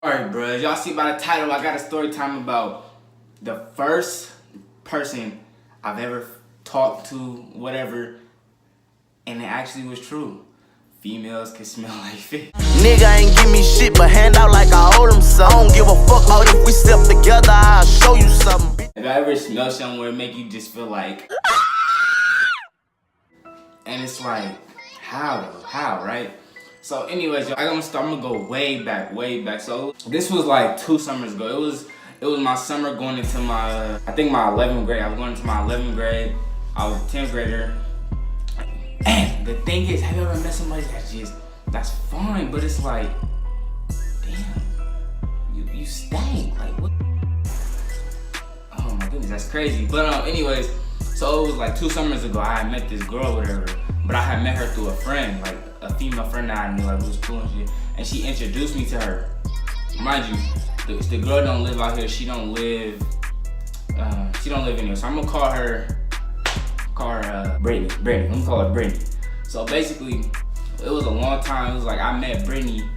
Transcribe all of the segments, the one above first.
Alright, bro. Y'all see by the title, I got a story time about the first person I've ever talked to, whatever, and it actually was true. Females can smell like fish. Nigga ain't give me shit but hand out like I owe them some. I don't give a fuck about if we step together, I'll show you something. If I ever smell somewhere, make you just feel like, and it's like, how though? How, right? So anyways, I'm gonna go way back. So this was like 2 summers ago. It was my summer going into my, I think my 11th grade. I was going into my 11th grade. I was a 10th grader. And the thing is, have you ever met somebody that's fine, but it's like, damn, you stank. Like what? Oh my goodness, that's crazy. But anyways, so it was like 2 summers ago. I had met this girl, whatever. But I had met her through a friend, like a female friend that I knew, like, who was cool and shit. And she introduced me to her. Mind you, the girl don't live out here. She don't live in here. So I'm gonna call her Brittany. I'm gonna call her Brittany. So basically, it was a long time. It was like I met Brittany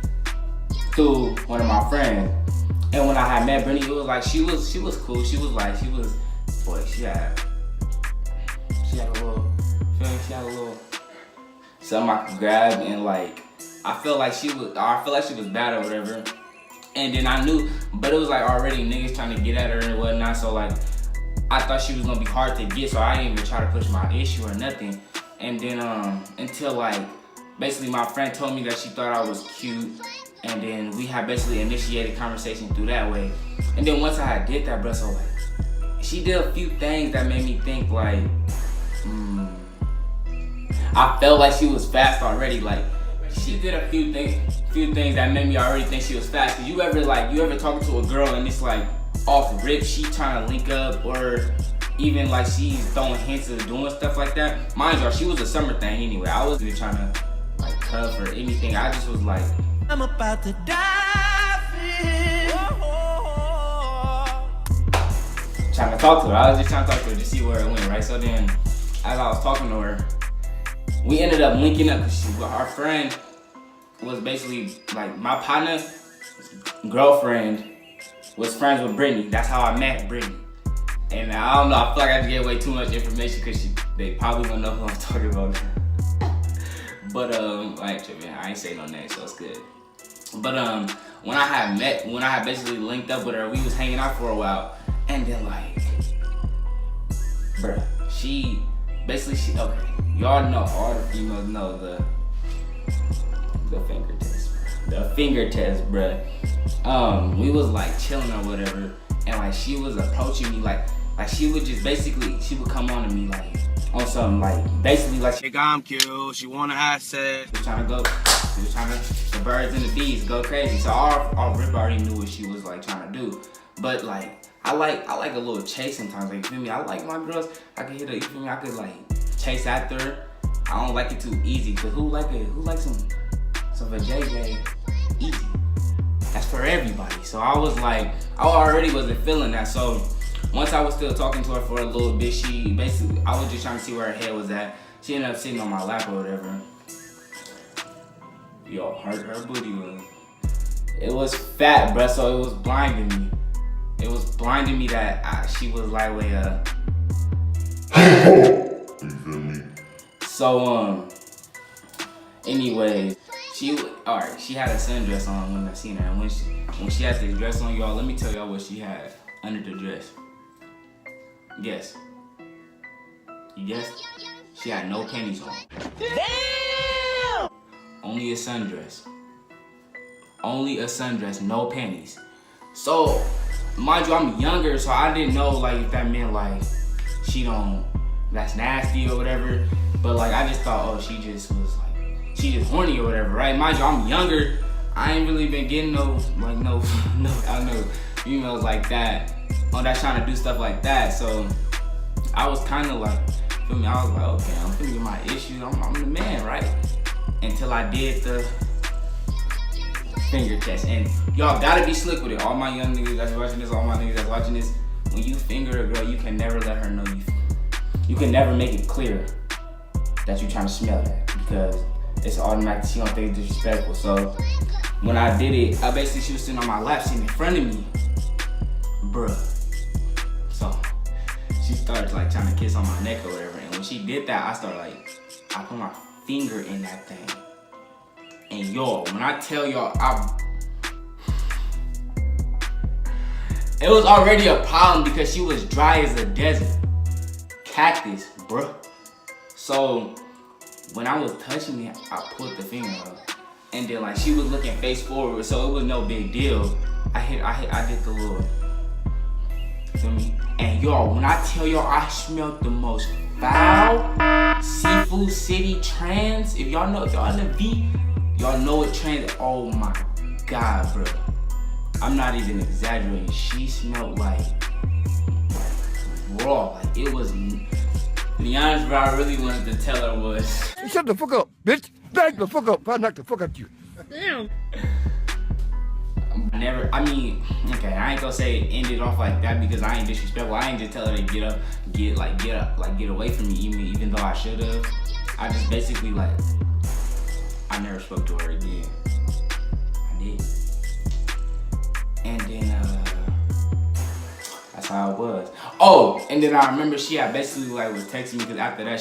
through one of my friends. And when I had met Brittany, it was like she was cool. She had a little something I could grab, and like I felt like she was bad or whatever. And then I knew, but it was like already niggas trying to get at her and whatnot. So like I thought she was gonna be hard to get, so I didn't even try to push my issue or nothing. And then until like basically my friend told me that she thought I was cute, and then we had basically initiated conversation through that way. And then once I had did that, bro, so like she did a few things that made me think like, I felt like she was fast already. Like she did a few things that made me already think she was fast. Cause you ever talking to a girl and it's like off rip, she trying to link up, or even like she's throwing hints of doing stuff like that. Mind you, she was a summer thing anyway. I wasn't even trying to like cuff or anything. I just was like, I'm about to dive in. Trying to talk to her. I was just trying to talk to her to see where it went, right? So then, as I was talking to her, we ended up linking up because our friend was basically like my partner's girlfriend was friends with Brittany. That's how I met Brittany. And I don't know, I feel like I just gave away too much information because they probably won't know who I'm talking about. But I ain't tripping. I ain't saying no name, so it's good. But when I had basically linked up with her, we was hanging out for a while, and then like, bruh, she okay. Y'all know, all the females know the finger test. The finger test, bruh. We was like chilling or whatever, and like she was approaching me like she would just basically, she would come on to me like on something like basically like, Nigga, I'm cute, she wanna have sex. She was trying to, the birds and the bees go crazy. So our rip already knew what she was like trying to do. Some like I like a little chase sometimes, like, you feel me? I like my girls, I can hit her, you feel me? I could like chase after her. I don't like it too easy, cause who likes some JJ easy? That's for everybody. So I was like, I already wasn't feeling that. So once I was still talking to her for a little bit, she basically, I was just trying to see where her head was at. She ended up sitting on my lap or whatever. Yo, her booty it was fat, bruh, so it was blinding me. It was blinding me that she was lightweight. You feel me? So anyways, she had a sundress on when I seen her, and when she had this dress on, y'all, let me tell y'all what she had under the dress. Guess. You guessed? She had no panties on. Damn! Only a sundress. Only a sundress, no panties. So, mind you, I'm younger, so I didn't know like if that meant like that's nasty or whatever. But like I just thought, oh, she just horny or whatever, right? Mind you, I'm younger. I ain't really been getting no I don't know, females like that on that trying to do stuff like that. So I was kind of like, feel me? I was like, okay, I'm finna get my issue. I'm the man, right? Until I did the finger test, and y'all gotta be slick with it. All my young niggas that's watching this, all my niggas that's watching this, when you finger a girl, you can never let her know you can never make it clear that you're trying to smell that, because it's automatic. She gonna think it's disrespectful. So when I did it, she was sitting on my lap, sitting in front of me, bruh. So she started like trying to kiss on my neck or whatever. And when she did that, I put my finger in that thing. And y'all, when I tell y'all, it was already a problem because she was dry as a desert. Cactus, bruh. So when I was touching it, I pulled the finger up. And then like she was looking face forward, so it was no big deal. I did the little, feel me? And y'all, when I tell y'all I smelled the most foul seafood city trans, if y'all in the V, y'all know what trans, oh my God, bro. I'm not even exaggerating. She smelled like raw, like it was, to be honest, bro, I really wanted to tell her was. Shut the fuck up, bitch. Back the fuck up. I'll knock the fuck out you. Damn. I mean, okay, I ain't gonna say it ended off like that because I ain't disrespectful. I ain't just tell her to get away from me, even though I should have. I just basically like, I never spoke to her again. I did. And then, that's how it was. Oh, and then I remember she had basically like was texting me because after that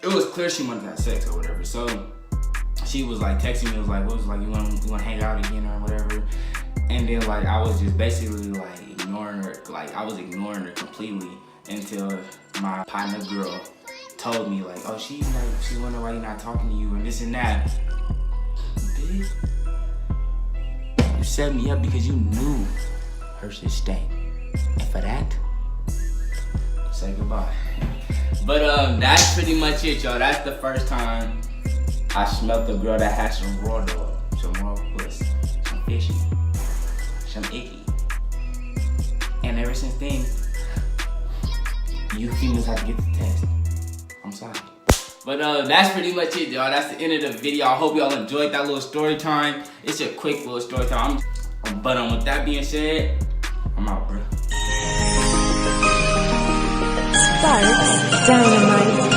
it was clear she wanted to have sex or whatever. So she was like texting me, you wanna hang out again or whatever. And then like I was just basically like ignoring her, like I was ignoring her completely until my partner girl told me like, oh, she wonder why you're not talking to you and this and that. Bitch, you set me up because you knew her shit stank. And for that, say goodbye. But that's pretty much it, y'all. That's the first time I smelled the girl that had some raw dog, some raw puss, some fishy, some icky. And ever since then, you females have to get the test. I'm sorry. But that's pretty much it, y'all. That's the end of the video. I hope y'all enjoyed that little story time. It's a quick little story time. But with that being said, I'm out, bro. Sparks Dynamite.